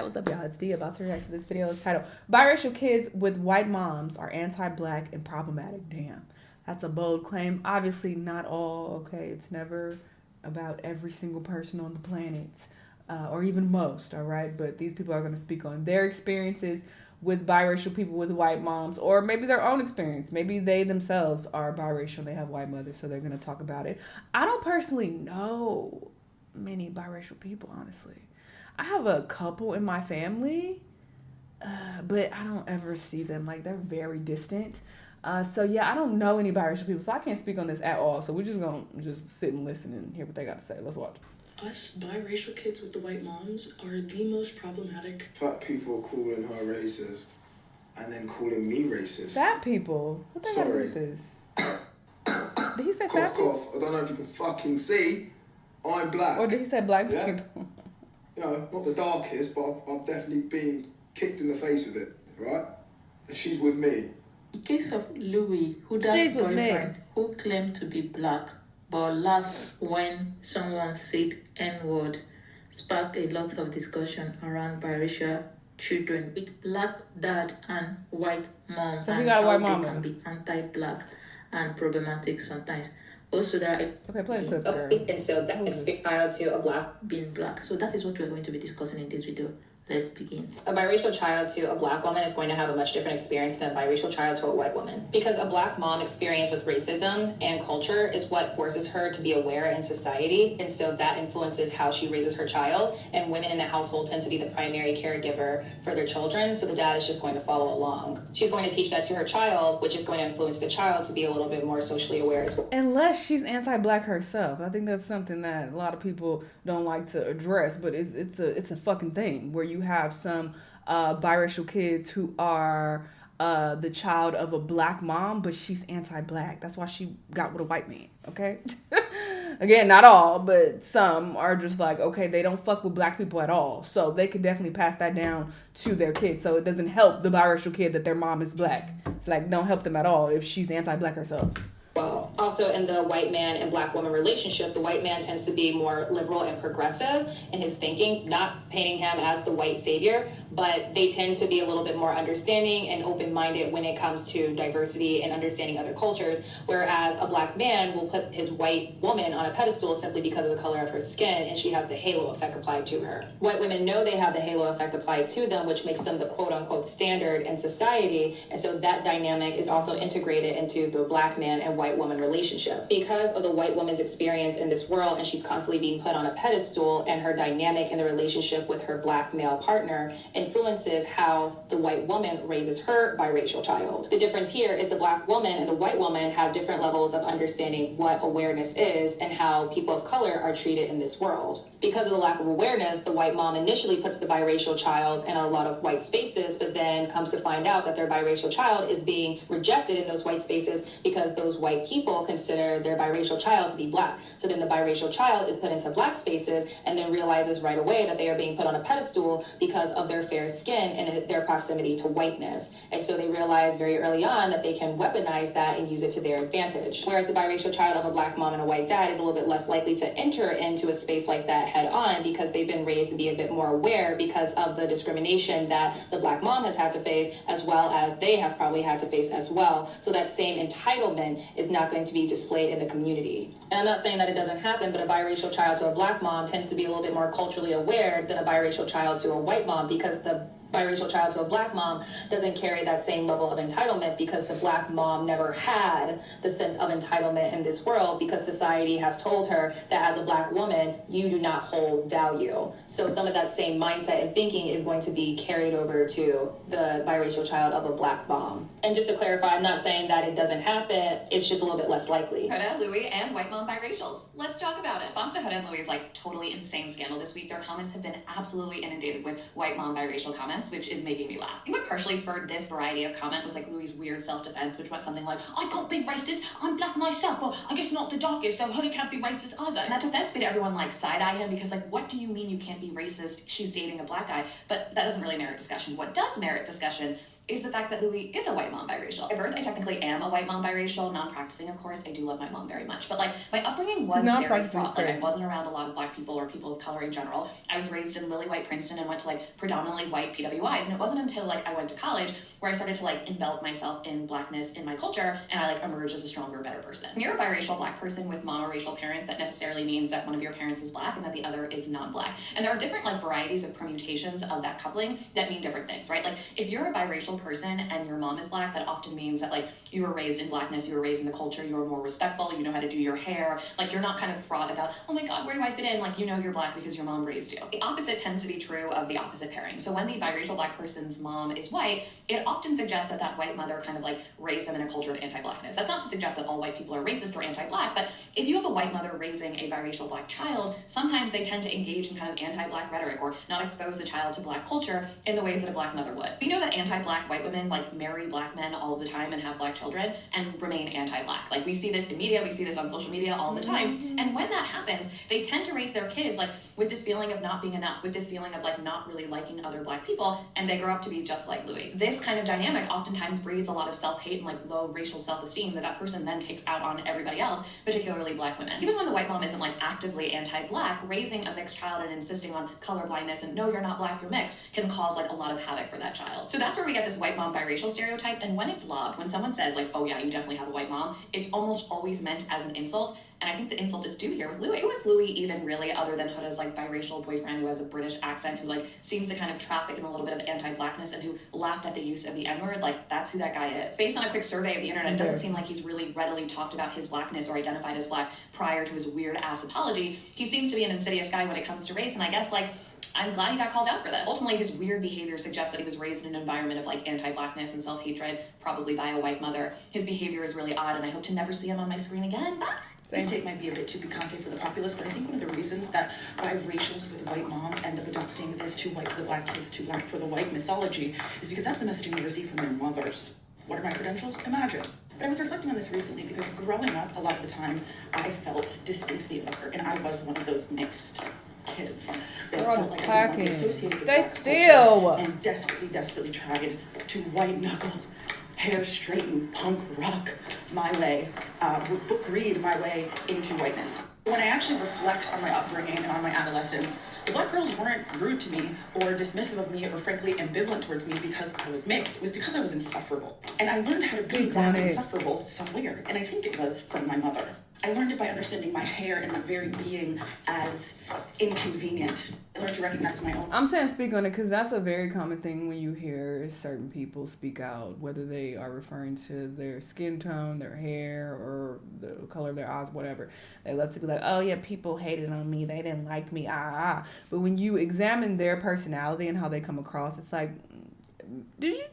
Hey, what's up, y'all? It's D about to react to this video. It's titled Biracial Kids with White Moms Are Anti-Black and Problematic. Damn, that's a bold claim. Obviously not all, okay? It's never about every single person on the planet, or even most, all right? But these people are going to speak on their experiences with biracial people with white moms, or maybe their own experience. Maybe they themselves are biracial, they have white mothers, so they're going to talk about it. I don't personally know many biracial people, honestly. I have a couple in my family, but I don't ever see them. Like, they're very distant. So yeah, I don't know any biracial people, so I can't speak on this at all. So we're just gonna just sit and listen and hear what they got to say. Let's watch. Us biracial kids with the white moms are the most problematic. Fat people calling her racist and then calling me racist. Fat people? What they got to do with this? Did he say Cough, fat people? cough. I don't know if you can fucking see. I'm black. Or did he say black Yeah. people? You know, not the darkest, but I've definitely been kicked in the face with it, right? And she's with me. The case of Louis, who does She's with me. boyfriend, who claimed to be black, but laughed when someone said N-word, sparked a lot of discussion around biracial children with black dad and white mom, So he and got a white how mom they can then. be anti-black and problematic sometimes. Also, there are Okay, play the clip, girl. And so that is a child to a black, being black. So that is what we're going to be discussing in this video. Let's begin. a biracial child to a black woman is going to have a much different experience than a biracial child to a white woman. Because a black mom experience with racism and culture is what forces her to be aware in society. And so that influences how she raises her child. And women in the household tend to be the primary caregiver for their children. So the dad is just going to follow along. She's going to teach that to her child, which is going to influence the child to be a little bit more socially aware as well. Unless she's anti-black herself. I think that's something that a lot of people don't like to address, but it's a fucking thing where you have some biracial kids who are the child of a black mom, but she's anti-black. That's why she got with a white man, okay? Again, not all, but some are just like, okay, they don't fuck with black people at all. So they could definitely pass that down to their kids. So it doesn't help the biracial kid that their mom is black. It's like, don't help them at all if she's anti-black herself. Well, also in the white man and black woman relationship, the white man tends to be more liberal and progressive in his thinking, not painting him as the white savior, but they tend to be a little bit more understanding and open-minded when it comes to diversity and understanding other cultures, whereas a black man will put his white woman on a pedestal simply because of the color of her skin, and she has the halo effect applied to her. White women know they have the halo effect applied to them, which makes them the quote-unquote standard in society, and so that dynamic is also integrated into the black man and white woman relationship. Because of the white woman's experience in this world, and she's constantly being put on a pedestal, and her dynamic in the relationship with her black male partner influences how the white woman raises her biracial child. The difference here is the black woman and the white woman have different levels of understanding what awareness is and how people of color are treated in this world. Because of the lack of awareness, the white mom initially puts the biracial child in a lot of white spaces, but then comes to find out that their biracial child is being rejected in those white spaces because those white people consider their biracial child to be black. So then the biracial child is put into black spaces and then realizes right away that they are being put on a pedestal because of their fair skin and their proximity to whiteness. And so they realize very early on that they can weaponize that and use it to their advantage. Whereas the biracial child of a black mom and a white dad is a little bit less likely to enter into a space like that head on because they've been raised to be a bit more aware because of the discrimination that the black mom has had to face, as well as they have probably had to face as well. So that same entitlement is not going to be displayed in the community. And I'm not saying that it doesn't happen, but a biracial child to a black mom tends to be a little bit more culturally aware than a biracial child to a white mom, because the biracial child to a black mom doesn't carry that same level of entitlement because the black mom never had the sense of entitlement in this world because society has told her that as a black woman, you do not hold value. So some of that same mindset and thinking is going to be carried over to the biracial child of a black mom. And just to clarify, I'm not saying that it doesn't happen, it's just a little bit less likely. Huda, Louis, and white mom biracials. Let's talk about it. Response to Huda and Louis' totally insane scandal this week. Their comments have been absolutely inundated with white mom biracial comments, which is making me laugh. I think what partially spurred this variety of comment was Louis' weird self-defense, which went something like, I can't be racist, I'm black myself, or I guess not the darkest, so Huda can't be racist either. And that defense made everyone side-eye him because what do you mean you can't be racist? She's dating a black guy. But that doesn't really merit discussion. What does merit discussion is the fact that Louis is a white mom biracial. At birth, I technically am a white mom biracial, non-practicing, of course. I do love my mom very much, but like my upbringing was very fraught. Like I wasn't around a lot of black people or people of color in general. I was raised in lily white Princeton and went to like predominantly white PWIs, and it wasn't until like I went to college where I started to like envelop myself in blackness in my culture, and I like emerged as a stronger, better person. When you're a biracial black person with monoracial parents, that necessarily means that one of your parents is black and that the other is non-black. And there are different like varieties of permutations of that coupling that mean different things, right? Like if you're a biracial person and your mom is black, that often means that like you were raised in blackness, you were raised in the culture, you were more respectful, you know how to do your hair, like you're not kind of fraught about, oh my god, where do I fit in? Like you know you're black because your mom raised you. The opposite tends to be true of the opposite pairing. So when the biracial black person's mom is white, it often suggests that that white mother kind of like raised them in a culture of anti-blackness. That's not to suggest that all white people are racist or anti-black, but if you have a white mother raising a biracial black child, sometimes they tend to engage in kind of anti-black rhetoric or not expose the child to black culture in the ways that a black mother would. We know that anti-black white women like marry black men all the time and have black children and remain anti-black. Like we see this in media, we see this on social media all the time. And when that happens, they tend to raise their kids like with this feeling of not being enough, with this feeling of like not really liking other black people, and they grow up to be just like Louis. This kind of dynamic oftentimes breeds a lot of self-hate and like low racial self-esteem that person then takes out on everybody else, particularly black women. Even when the white mom isn't like actively anti-black, raising a mixed child and insisting on colorblindness and no, you're not black, you're mixed, can cause like a lot of havoc for that child. So that's where we get this white mom biracial stereotype, and when it's lobbed, when someone says like, oh yeah, you definitely have a white mom, it's almost always meant as an insult. And I think the insult is due here with Louis. Who is Louis even really, other than Huda's like biracial boyfriend who has a British accent, who like seems to kind of traffic in a little bit of anti-blackness and who laughed at the use of the N-word? Like that's who that guy is. Based on a quick survey of the internet, it doesn't seem like he's really readily talked about his blackness or identified as black prior to his weird ass apology. He seems to be an insidious guy when it comes to race, and I guess like I'm glad he got called out for that. Ultimately, his weird behavior suggests that he was raised in an environment of like anti-blackness and self-hatred, probably by a white mother. His behavior is really odd, and I hope to never see him on my screen again. This take might be a bit too picante for the populace, but I think one of the reasons that biracials with white moms end up adopting this too white for the black kids, too black for the white mythology is because that's the messaging they receive from their mothers. What are my credentials? Imagine. But I was reflecting on this recently because growing up, a lot of the time, I felt distinctly other, and I was one of those mixed kids that felt like I didn't want to be associated with black culture and desperately tried to white knuckle, hair straighten, punk rock my way, book read my way into whiteness. When I actually reflect on my upbringing and on my adolescence, the black girls weren't rude to me or dismissive of me or frankly ambivalent towards me because I was mixed. It was because I was insufferable. And I learned how to be that insufferable somewhere. And I think it was from my mother. I learned it by understanding my hair and my very being as inconvenient. I learned to recognize my own. I'm saying speak on it because that's a very common thing when you hear certain people speak out, whether they are referring to their skin tone, their hair, or the color of their eyes, whatever. They love to be like, oh yeah, people hated on me, they didn't like me, But when you examine their personality and how they come across, it's like, did you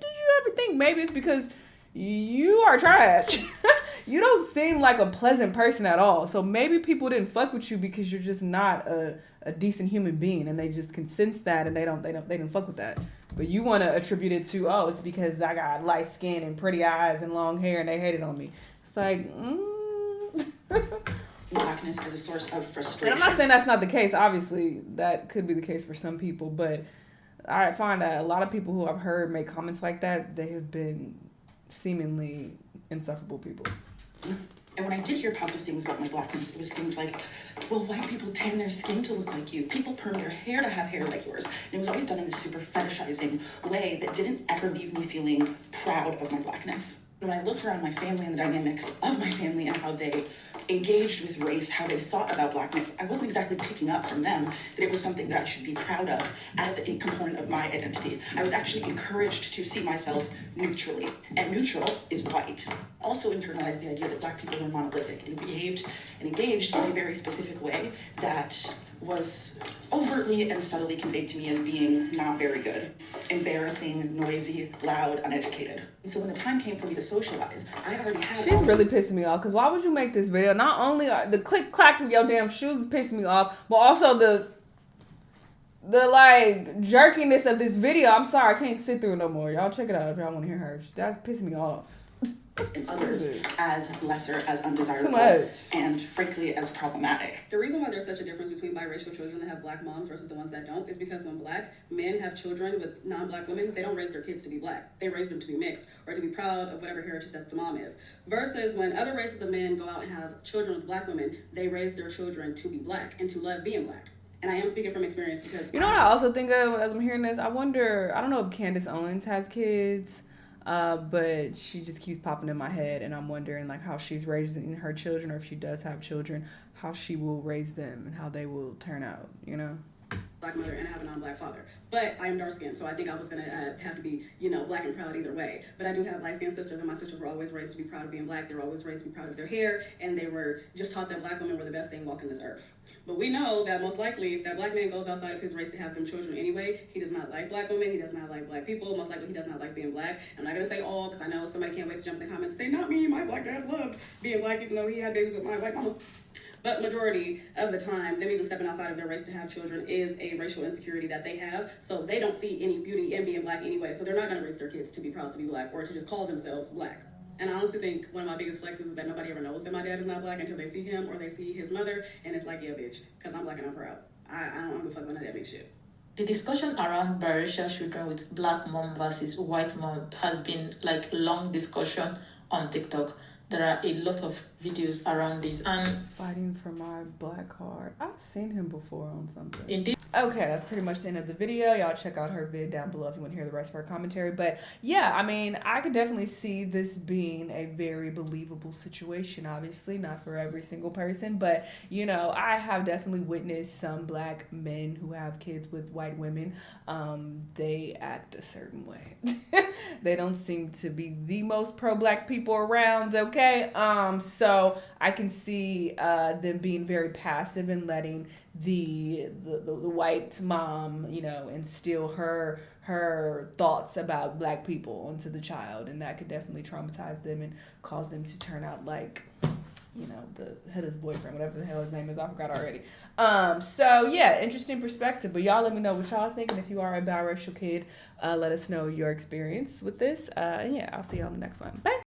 ever think maybe it's because you are trash? You don't seem like a pleasant person at all. So maybe people didn't fuck with you because you're just not a decent human being, and they just can sense that, and they didn't fuck with that. But you want to attribute it to, oh, it's because I got light skin and pretty eyes and long hair, and they hated on me. It's like, Blackness as a source of frustration. And I'm not saying that's not the case. Obviously, that could be the case for some people, but I find that a lot of people who I've heard make comments like that, they have been seemingly insufferable people. And when I did hear positive things about my blackness, it was things like, well, white people tan their skin to look like you. People perm their hair to have hair like yours. And it was always done in this super fetishizing way that didn't ever leave me feeling proud of my blackness. When I looked around my family and the dynamics of my family and how they engaged with race, how they thought about blackness, I wasn't exactly picking up from them that it was something that I should be proud of as a component of my identity. I was actually encouraged to see myself neutrally, and neutral is white. Also internalized the idea that black people were monolithic and behaved and engaged in a very specific way that was overtly and subtly conveyed to me as being not very good, embarrassing, noisy, loud, uneducated. And so when the time came for me to socialize, I already had. She's really pissing me off because why would you make this video? Not only are the click clack of your damn shoes is pissing me off, but also the like jerkiness of this video. I'm sorry, I can't sit through it no more. Y'all check it out if y'all want to hear her. That's pissing me off. and others as lesser, as undesirable, Too much. and frankly as problematic. The reason why there's such a difference between biracial children that have black moms versus the ones that don't is because when black men have children with non-black women, they don't raise their kids to be black. They raise them to be mixed or to be proud of whatever heritage that the mom is. Versus when other races of men go out and have children with black women, they raise their children to be black and to love being black. And I am speaking from experience because... You know what I also think of as I'm hearing this? I wonder, I don't know if Candace Owens has kids, but she just keeps popping in my head, and I'm wondering like how she's raising her children, or if she does have children, how she will raise them and how they will turn out, you know? Black mother and I have a non-black father, but I am dark skinned, so I think I was gonna have to be, black and proud either way. But I do have light skinned sisters, and my sisters were always raised to be proud of being black. They were always raised to be proud of their hair, and they were just taught that black women were the best thing walking this earth. But we know that most likely, if that black man goes outside of his race to have them children anyway, he does not like black women, he does not like black people, most likely he does not like being black. I'm not gonna say all, because I know somebody can't wait to jump in the comments and say, not me, my black dad loved being black, even though he had babies with my white mama. But majority of the time, them even stepping outside of their race to have children is a racial insecurity that they have. So they don't see any beauty in being black anyway. So they're not going to raise their kids to be proud to be black or to just call themselves black. And I honestly think one of my biggest flexes is that nobody ever knows that my dad is not black until they see him or they see his mother. And it's like, yeah, bitch, because I'm black and I'm proud. I don't give a fuck about none of that big shit. The discussion around biracial children with black mom versus white mom has been like a long discussion on TikTok. There are a lot of videos around this, and Fighting for my black card. I've seen him before on something. indeed, Okay, that's pretty much the end of the video. Y'all check out her vid down below if you want to hear the rest of her commentary. But yeah, I mean, I could definitely see this being a very believable situation. Obviously, not for every single person, but I have definitely witnessed some black men who have kids with white women. They act a certain way. They don't seem to be the most pro-black people around. Okay, so I can see them being very passive and letting the white mom, instill her thoughts about black people onto the child, and that could definitely traumatize them and cause them to turn out like, the Hedda's boyfriend, whatever the hell his name is, I forgot already. So yeah, interesting perspective. But y'all let me know what y'all think, and if you are a biracial kid, let us know your experience with this. And yeah, I'll see you on the next one. Bye.